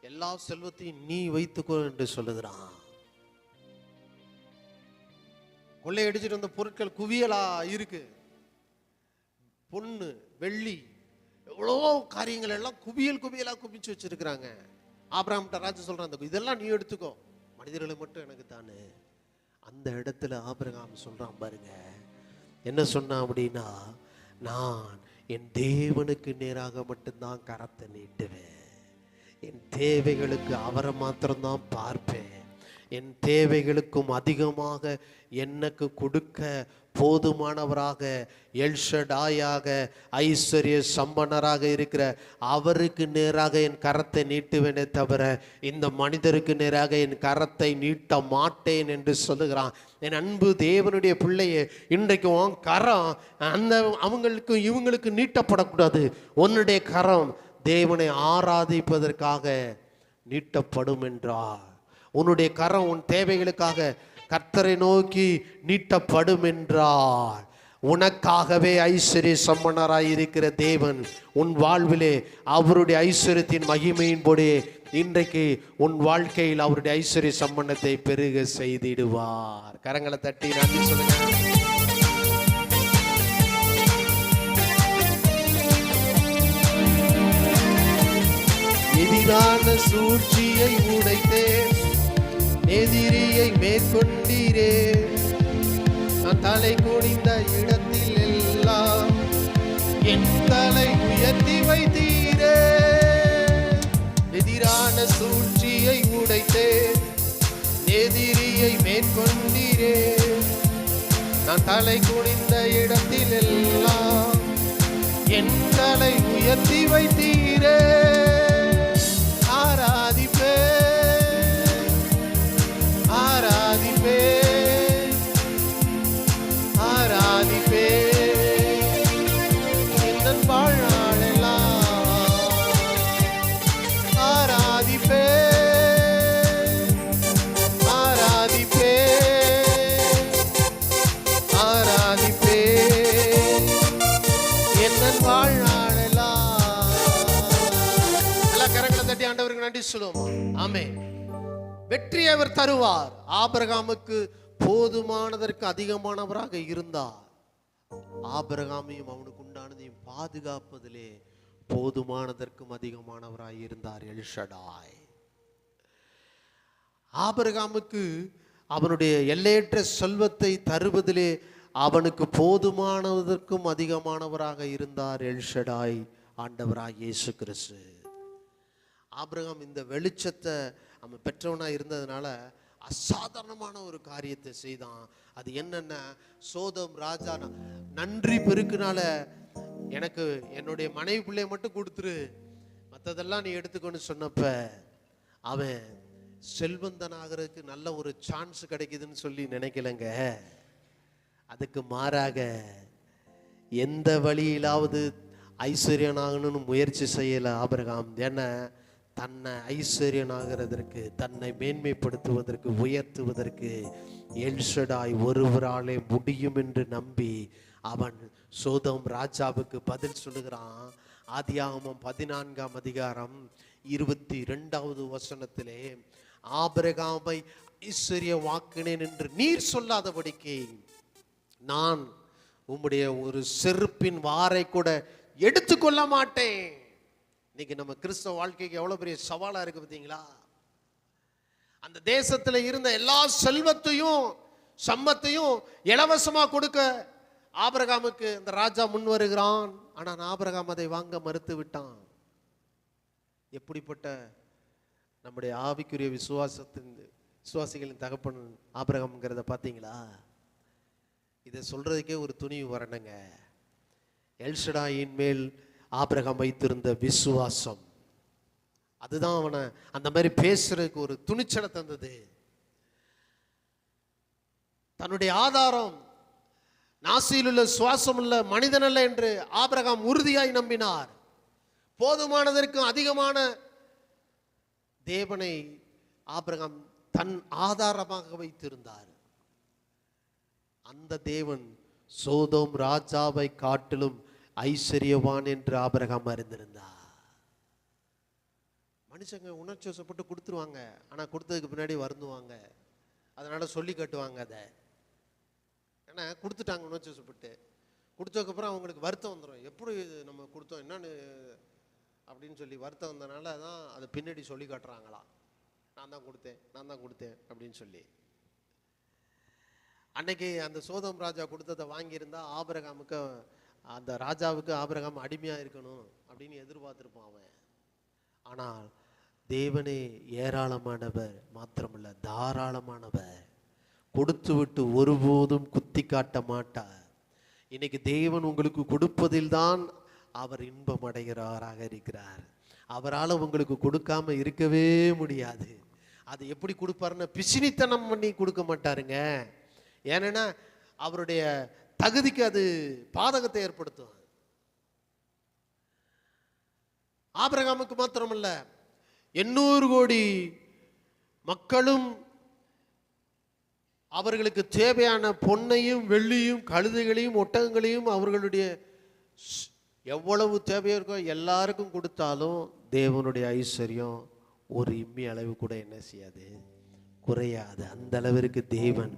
எல்லா செல்வத்தையும் நீ வைத்துக்கோ என்று சொல்லுகிறான். கொள்ளையடிச்சிட்டு வந்த பொருட்கள் குவியலா இருக்கு, பொண்ணு வெள்ளி எவ்வளோ காரியங்கள் எல்லாம் குவியல் குவியலா குவிச்சு வச்சிருக்கிறாங்க. ஆபிரகாம்கிட்ட ராஜா சொல்றான், இதெல்லாம் நீ எடுத்துக்கோ, மனிதர்களை மட்டும் எனக்கு தானே. அந்த இடத்துல ஆபிரகாம் சொல்றான் பாருங்க, என்ன சொன்னான் அப்படின்னா, நான் என் தேவனுக்கு நேராக மட்டும்தான் கரத்தை நீட்டுவேன், என் தேவைகளுக்கு அவரை மாத்திரம்தான் பார்ப்பேன், என் தேவைகளுக்கும் அதிகமாக எனக்கு கொடுக்க போதுமானவராக, எல்ஷடாயாக, ஐஸ்வர்ய சம்பனராக இருக்கிற அவருக்கு நேராக என் கரத்தை நீட்டுவேனே தவிர இந்த மனிதருக்கு நேராக என் கரத்தை நீட்ட மாட்டேன் என்று சொல்லுகிறான். என் அன்பு தேவனுடைய பிள்ளையே, இன்றைக்கு உன் கரம் அந்த அவங்களுக்கும் இவங்களுக்கு நீட்டப்படக்கூடாது. உன்னுடைய கரம் தேவனை ஆராதிப்பதற்காக நீட்டப்படும் என்றார். உன்னுடைய கரம் உன் தேவைகளுக்காக கர்த்தரை நோக்கி நீட்டப்படும் என்றார். உனக்காகவே ஐஸ்வர்ய சம்பனராய் இருக்கிற தேவன் உன் வாழ்விலே அவருடைய ஐஸ்வர்யத்தின் மகிமையின்படி இன்றைக்கு உன் வாழ்க்கையில் அவருடைய ஐஸ்வர்ய சம்பனத்தை பெருக செய்திடுவார். கரங்களை தட்டி நன்றி சொல்லுங்க. எதிரான சூழ்ச்சியை உடைத்தேன், எதிரியை மேற்கொண்டீரே, நான் தலை குனிந்த இடத்தில் எல்லாம் என் தலை உயர்த்தி வைத்தீரே. எதிரான சூழ்ச்சியை உடைத்தேன், எதிரியை மேற்கொண்டீரே, நான் தலை குனிந்த இடத்தில் எல்லாம் என் தலை உயர்த்தி வைத்தீரே. ஆராதிப்பே ஆராதிப்பே ஆராதிப்பே இந்த வாழ்நாளெல்லாம் ஆராதிப்பே ஆராதிப்பே ஆராதிப்பே என்ன வாழ்நாளெல்லாம். எல்லா கரங்களை தட்டி ஆண்டவருக்கு நன்றி சொல்லுவோம். ஆமென். வெற்றி அவர் தருவார். ஆபிரகாமுக்கு போதுமானதற்கு அதிகமானவராக இருந்தார். ஆபிரகாமையும் அவனுக்கு உண்டானதையும் பாதுகாப்பதிலே போதுமானதற்கும் அதிகமானவராய் இருந்தார் எல்ஷடாய். ஆபிரகாமுக்கு அவனுடைய எல்லையற்ற செல்வத்தை தருவதிலே அவனுக்கு போதுமானதற்கும் அதிகமானவராக இருந்தார் எல்ஷடாய் ஆண்டவராய் இயேசு கிறிஸ்து. ஆபிரகாம் இந்த வெளிச்சத்தை அவன் பெற்றவனாக இருந்ததுனால அசாதாரணமான ஒரு காரியத்தை செய்தான். அது என்னன்னா, சோதம் ராஜா நன்றி பெருக்குனால எனக்கு என்னுடைய மனைவி பிள்ளைய மட்டும் கொடுத்துரு, மற்றதெல்லாம் நீ எடுத்துக்கொண்டு சொன்னப்ப அவன் செல்வந்தனாகிறதுக்கு நல்ல ஒரு சான்ஸ் கிடைக்குதுன்னு சொல்லி நினைக்கலங்க. அதுக்கு மாறாக எந்த வழியிலாவது ஐஸ்வர்யனாகணும்னு முயற்சி செய்யல ஆபிரகாம். ஏன்னா தன்னை ஐஸ்வர்யனாகிறதற்கு, தன்னை மேன்மைப்படுத்துவதற்கு, உயர்த்துவதற்கு எல்ஷடாய் ஒருவராலே முடியும் என்று நம்பி அவன் சோதோம் ராஜாவுக்கு பதில் சொல்லுகிறான். ஆதியாகமம் 14ஆம் அதிகாரம் 22வது வசனத்திலே, ஆபிரகாமை ஐஸ்வர்ய வாக்கினேன் என்று நீர் சொல்லாதபடிக்கு நான் உம்முடைய ஒரு செருப்பின் வாரை கூட எடுத்துக்கொள்ள மாட்டேன். இன்னைக்கு நம்ம கிறிஸ்தவ வாழ்க்கைக்கு எவ்வளவு பெரிய சவாலா இருக்கு பார்த்தீங்களா? அந்த தேசத்துல இருந்த எல்லா செல்வத்தையும் சம்பத்தையும் இலவசமா கொடுக்க ஆபிரகாமுக்கு அந்த ராஜா முன் வருகிறான். ஆனால் ஆபிரகாம் அதை வாங்க மறுத்து விட்டான். எப்படிப்பட்ட நம்முடைய ஆவிக்குரிய விசுவாசிகளின் தகப்பன் ஆபிரகாம்ங்கிறத பார்த்தீங்களா? இதை சொல்றதுக்கே ஒரு துணிவு வரணுங்க. எல்ஷடாயின் மேல் ஆபிரகாம் வைத்திருந்த விசுவாசம், அதுதான் அவனை அந்த மாதிரி பேசுறதுக்கு ஒரு துணிச்சலை தந்தது. தன்னுடைய ஆதாரம் நாசியில் உள்ள சுவாசம் உள்ள மனிதன் அல்ல என்று ஆபிரகாம் உறுதியாய் நம்பினார். போதுமானதற்கு அதிகமான தேவனை ஆபிரகாம் தன் ஆதாரமாக வைத்திருந்தார். அந்த தேவன் சோதோம் ராஜாவை காட்டிலும் ஐஸ்வர்யவான் என்று ஆபிரகாம் அறிந்திருந்தார். மனுஷங்க உணர்ச்சி வசப்பட்டு கொடுத்துருவாங்க, ஆனால் கொடுத்ததுக்கு பின்னாடி வருந்துவாங்க. அதனால சொல்லி கட்டுவாங்க. அதை ஏன்னா கொடுத்துட்டாங்க, உணர்ச்சி வசப்பட்டு கொடுத்ததுக்கப்புறம் அவங்களுக்கு வருத்தம் வந்துடும். எப்படி நம்ம கொடுத்தோம் என்னன்னு அப்படின்னு சொல்லி வருத்தம் வந்தனால தான் அதை பின்னாடி சொல்லி காட்டுறாங்களாம். நான் தான் கொடுத்தேன் அப்படின்னு சொல்லி. அன்னைக்கு அந்த சோதம் ராஜா கொடுத்ததை வாங்கியிருந்தா ஆபிரகாமுக்கு, அந்த ராஜாவுக்கு ஆபிரகாம் அடிமையாக இருக்கணும் அப்படின்னு எதிர்பார்த்துருப்பான் அவன். ஆனால் தேவனே ஏராளமானவர், மாத்திரமல்ல தாராளமானவர். கொடுத்து விட்டு ஒருபோதும் குத்தி காட்ட மாட்டார். இன்னைக்கு தேவன் உங்களுக்கு கொடுப்பதில் தான் அவர் இன்பம் அடைகிறாராக இருக்கிறார். அவரால் உங்களுக்கு கொடுக்காம இருக்கவே முடியாது. அது எப்படி கொடுப்பாருன்னா பிசினித்தனம் பண்ணி கொடுக்க மாட்டாருங்க. ஏன்னா அவருடைய தகுதிக்கு அது பாதகத்தை ஏற்படுத்தும். ஆபிரகாமுக்கு மாத்திரமல்ல, 800 கோடி மக்களும் அவர்களுக்கு தேவையான பொன்னையும் வெள்ளியும் கழுதைகளையும் ஒட்டகங்களையும் அவர்களுடைய எவ்வளவு தேவையோ இருக்கோ எல்லாருக்கும் கொடுத்தாலும் தேவனுடைய ஐஸ்வர்யம் ஒரு இம்மி அளவு கூட என்ன செய்யாது, குறையாது. அந்த அளவிற்கு தேவன்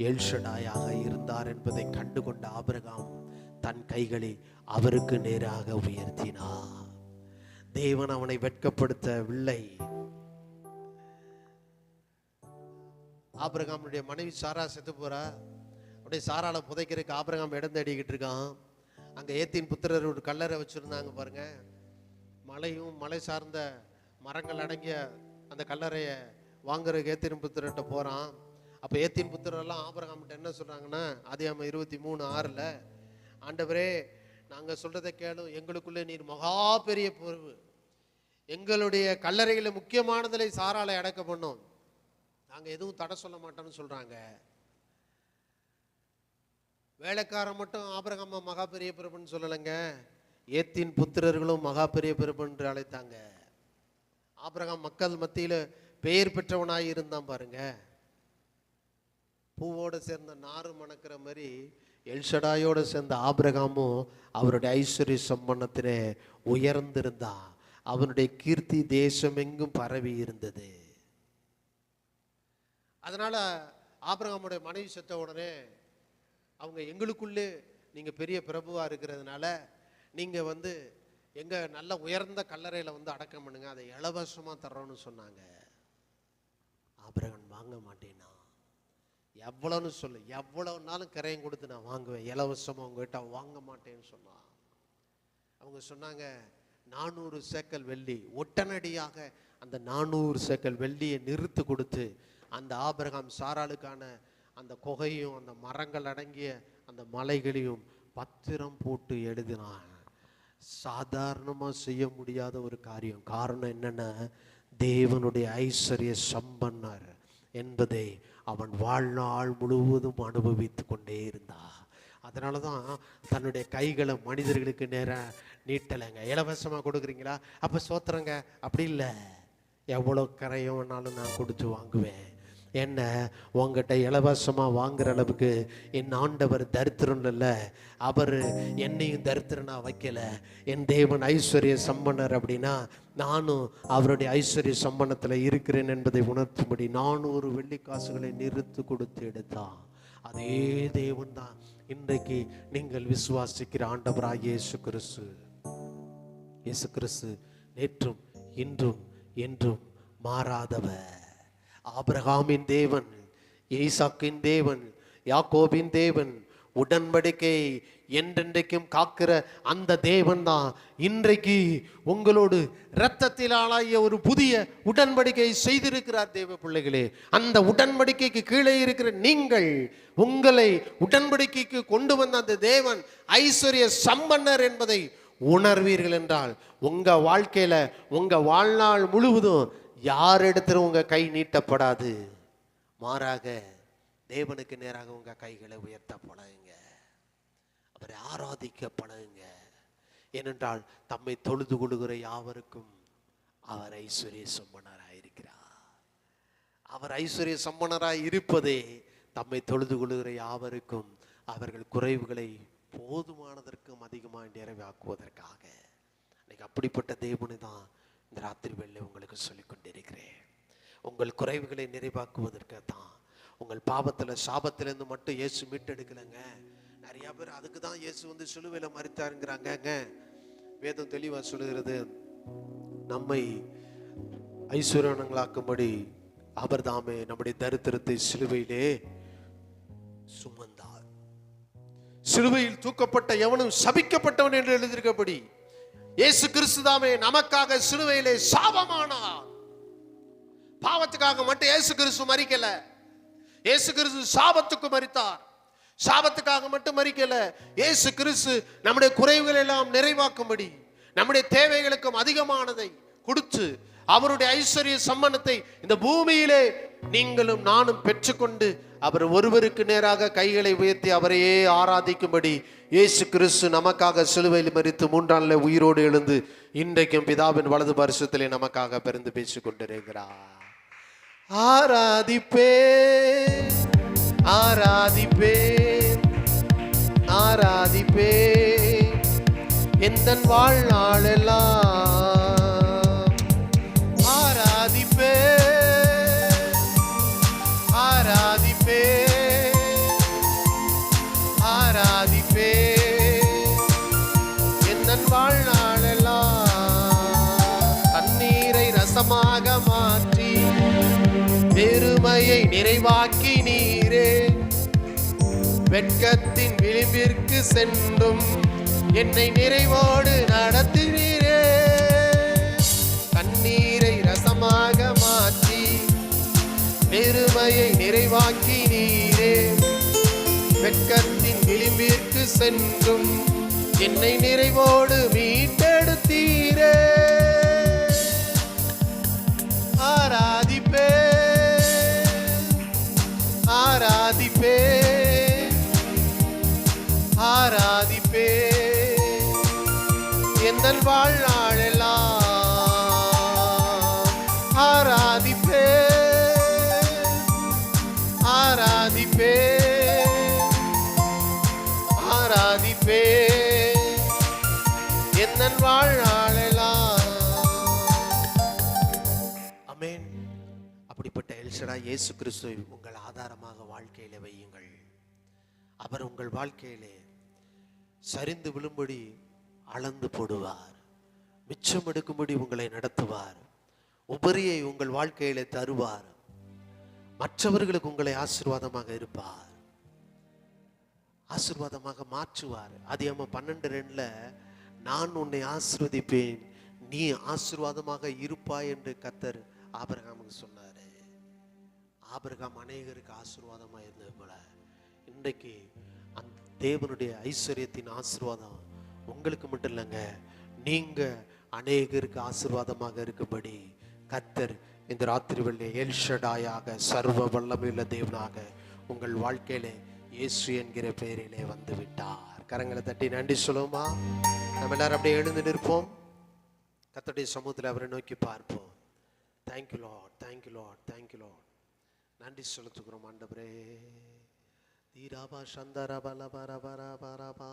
எல்ஷடாயாக இருந்தார் என்பதை கண்டுகொண்ட ஆபிரகாம் தன் கைகளை அவருக்கு நேராக உயர்த்தினார். தேவன் அவனை வெட்கப்படுத்தவில்லை. ஆபிரகாமுடைய மனைவி சாரா செத்து போறா. அப்படியே சாரால புதைக்கிறதுக்கு ஆபிரகாம் இடம் தேடிக்கிட்டு இருக்கான். அங்க ஏத்தின் புத்திரர் ஒரு கல்லறை வச்சிருந்தாங்க பாருங்க. மலையும் மலை சார்ந்த மரங்கள் அடங்கிய அந்த கல்லறைய வாங்குறதுக்கு ஏத்தின் புத்திரர்கிட்ட போறான். அப்ப ஏத்தின் புத்திரெல்லாம் ஆபிரகாம்கிட்ட என்ன சொல்றாங்கன்னா, ஆதியாகமம் 23:6, ஆண்டவரே நாங்க சொல்றதை கேளும், எங்களுக்குள்ளே நீர் மகா பெரிய பொறுப்பு, எங்களுடைய கல்லறைகளை முக்கியமானதில் சாராலை அடக்க பண்ணோம், நாங்க எதுவும் தடை சொல்ல மாட்டோம்னு சொல்றாங்க. வேலைக்காரன் மட்டும் ஆபிரகாம மகா பெரிய பிறப்புன்னு சொல்லலைங்க, ஏத்தின் புத்திரர்களும் மகா பெரிய பிறப்பு என்று அழைத்தாங்க. ஆபிரகாம் மக்கள் மத்தியில பெயர் பெற்றவனாய் இருந்தான் பாருங்க. பூவோடு சேர்ந்த நாறு மணக்கிற மாதிரி எல்ஷடாயோடு சேர்ந்த ஆபிரகாமும் அவருடைய ஐஸ்வர்ய சம்பன்னத்திலே உயர்ந்திருந்தான். அவனுடைய கீர்த்தி தேசம் எங்கும் பரவி இருந்தது. அதனால ஆபிரகாமுடைய மனைவி செத்த உடனே அவங்க, எங்களுக்குள்ளே நீங்க பெரிய பிரபுவா இருக்கிறதுனால நீங்க எங்க நல்ல உயர்ந்த கல்லறையில அடக்கம் பண்ணுங்க, அதை இலவசமா தர்றோம்னு சொன்னாங்க. ஆபிரகாம் வாங்க மாட்டேனா, எவ்வளவுன்னு சொல்லு, எவ்வளவுனாலும் கரையும் கொடுத்து நான் வாங்குவேன், இலவசமா உங்ககிட்ட வாங்க மாட்டேன்னு சொன்னான். அவங்க சொன்னாங்க 400 சேக்கல் வெள்ளி. உடனடியாக அந்த 400 சேக்கல் வெள்ளியை நிறுத்து கொடுத்து அந்த ஆபிரகாம் சாராளுக்கான அந்த குகையும் அந்த மரங்கள் அடங்கிய அந்த மலைகளையும் பத்திரம் போட்டு எழுதினான். சாதாரணமா செய்ய முடியாத ஒரு காரியம். காரணம் என்னன்னா, தேவனுடைய ஐஸ்வர்ய சம்பன்னர் என்பதை அவன் வாழ்நாள் முழுவதும் அனுபவித்து கொண்டே இருந்தான். அதனாலதான் தன்னுடைய கைகளை மனிதர்களுக்கு நேராக நீட்டலைங்க. இலவசமா கொடுக்குறீங்களா, அப்ப சோத்திரங்க, அப்படி இல்லை, எவ்வளோ கரையும் வேணாலும் நான் கொடுத்து வாங்குவேன். என்ன உங்ககிட்ட இலவசமா வாங்குற அளவுக்கு என் ஆண்டவர் தரித்திரம் இல்லை, அவர் என்னையும் தரித்திரனா வைக்கல. என் தேவன் ஐஸ்வர்ய சம்பன்னர் அப்படின்னா நானும் அவருடைய ஐஸ்வர்ய சம்பன்னத்தில் இருக்கிறேன் என்பதை உணர்த்தும்படி 400 வெள்ளிக்காசுகளை நிறுத்து கொடுத்து எடுத்தான். அதே தேவன் தான் இன்றைக்கு நீங்கள் விசுவாசிக்கிற ஆண்டவராகிய இயேசு கிறிஸ்து. இயேசு கிறிஸ்து நேற்றும் இன்றும் என்றும் மாறாதவர். ஆபிரகாமின் தேவன், ஈசாக்கின் தேவன், யாக்கோபின் தேவன், உடன்படிக்கை என்றென்றைக்கும் காக்கிற அந்த தேவன் தான் இன்றைக்கு உங்களோடு இரத்தத்தில் ஆளாகிய ஒரு புதிய உடன்படிக்கை செய்திருக்கிறார். தேவ பிள்ளைகளே, அந்த உடன்படிக்கைக்கு கீழே இருக்கிற நீங்கள் உங்களை உடன்படிக்கைக்கு கொண்டு வந்த அந்த தேவன் ஐஸ்வர்ய சம்பன்னர் என்பதை உணர்வீர்கள் என்றால் உங்க வாழ்க்கையில உங்க வாழ்நாள் முழுவதும் யார் இடத்துல உங்க கை நீட்டப்படாது. மாறாக தேவனுக்கு நேராக உங்க கைகளை உயர்த்த பழகுங்க, அவரை ஆராதிக்க பழகுங்க. ஏனென்றால் தம்மை தொழுது கொள்ளுகிற யாவருக்கும் அவர் ஐஸ்வர்ய சம்பன்னராய் இருக்கிறார். அவர் ஐஸ்வர்ய சம்பன்னராய் இருப்பதே தம்மை தொழுது கொள்ளுகிற யாவருக்கும் அவர்கள் குறைவுகளை போதுமானதற்கும் அதிகமாக நிறைவாக்குவதற்காக. இன்னைக்கு அப்படிப்பட்ட தேவனை தான் இந்த ராத்திரி வேளை உங்களுக்கு சொல்லிக் கொண்டிருக்கிறேன். உங்கள் குறைவுகளை நிறைவாக்குவதற்கு தான். உங்கள் பாவத்துல சாபத்திலிருந்து மட்டும் இயேசு மீட்டெடுக்கலைங்க. நிறைய பேர் அதுக்கு தான் இயேசு சிலுவையில மரித்தாருங்கிறாங்க. வேதம் தெளிவா சொல்லுகிறது, நம்மை ஐஸ்வர்யங்களாக்கும்படி அவர் தாமே நம்முடைய தரித்திரத்தை சிலுவையிலே சுமந்தார். சிலுவையில் தூக்கப்பட்ட எவனும் சபிக்கப்பட்டவன் என்று எழுதியிருக்கப்படி இயேசு கிறிஸ்து தாமே நமக்காக சிலுவையிலே சாபமானார். பாவத்துக்காக மட்டும் இயேசு கிறிஸ்து மரிக்கல. இயேசு கிறிஸ்து சாபத்துக்கு மரித்தார். சாபத்துக்காக மட்டும் மரிக்கல. இயேசு கிறிஸ்து நம்முடைய குறைவுகள் எல்லாம் நிறைவாக்கும்படி, நம்முடைய தேவைகளுக்கும் அதிகமானதை கொடுத்து அவருடைய ஐஸ்வர்ய சம்பன்னத்தை இந்த பூமியிலே நீங்களும் நானும் பெற்றுக்கொண்டு அவர் ஒருவருக்கு நேராக கைகளை உயர்த்தி அவரையே ஆராதிக்கும்படி இயேசு கிறிஸ்து நமக்காக சிலுவையில் மரித்து 3ஆம் நாளில் உயிரோடு எழுந்து இன்றைக்கும் பிதாவின் வலது பரிசுத்திலே நமக்காக பிறந்து பேசிக் கொண்டிருக்கிறார். ஆராதிப்பேன், ஆராதிப்பேன், ஆராதிப்பேன் எந்தன் வாழ்நாளெல்லாம். ஆராதிப்பேன், ஆராதிப்பேன், ஆராதிப்பேன் எந்தன் வாழ்நாளெல்லாம். தண்ணீரை ரசமாக மாற்றி பெருமையை நிறைவாக்கி நீரே, வெட்கத்தின் விளிம்பிற்கு சென்றும் என்னை நிறைவோடு நடத்தினீரே. கண்ணீரை ரசமாக மாற்றி பெருமையை நிறைவாக்கி நீரே, வெட்கத்தின் விளிம்பிற்கு சென்றும் என்னை நிறைவோடு மீட்டெடுத்தீரே. ஆராதிப்பேன், ஆராதிப்பேன், ஆராதிப்பேன் எந்தன் வாழ்நாளெல்லாம். ஆராதிப்பேன், ஆராதிப்பேன், ஆராதிப்பேன் எந்தன் வாழ்நாளெல்லாம். ஆமென். அப்படிப்பட்ட எல்ஷடாய் இயேசு கிறிஸ்துவை உங்கள் ஆதாரமாக வாழ்க்கையிலே வையுங்கள். அவர் உங்கள் வாழ்க்கையிலே சரிந்து விழும்படி அளந்து போடுவார், மிச்சம் எடுக்கும்படி உங்களை நடத்துவார், உபரியை உங்கள் வாழ்க்கையிலே தருவார், மற்றவர்களுக்கு உங்களை ஆசீர்வாதமாக இருப்பார், ஆசீர்வாதமாக மாற்றுவார். அதிகாரம் 12:2 நான் உன்னை ஆசீர்வதிப்பேன், நீ ஆசீர்வாதமாக இருப்பாய் என்று கர்த்தர் ஆபிரகாமுக்கு சொன்னாரு. ஆபிரகாம் அநேகருக்கு ஆசீர்வாதமா இருந்தது போல இன்றைக்கு அந்த தேவனுடைய ஐஸ்வர்யத்தின் ஆசீர்வாதம் உங்களுக்கு மட்டும் இல்லைங்க, நீங்க அநேகருக்கு ஆசீர்வாதமாக இருக்கும்படி கர்த்தர் இந்த ராத்திரி வேளையிலே எல்ஷடாயாக சர்வ வல்லமையுள்ள தேவனாக உங்கள் வாழ்க்கையிலே இயேசு என்கிற பெயரிலே வந்து விட்டார். கரங்களை தட்டி நன்றி சொல்லுமா. நம்ம எல்லாரும் அப்படியே எழுந்து நிற்போம். கர்த்தருடைய சமூகத்தில் அவரை நோக்கி பார்ப்போம். Thank you Lord, thank you Lord, thank you Lord. நன்றி செலுத்துகிறோம் ஆண்டவரே. தீராபா சந்தரபல பரபர பரபா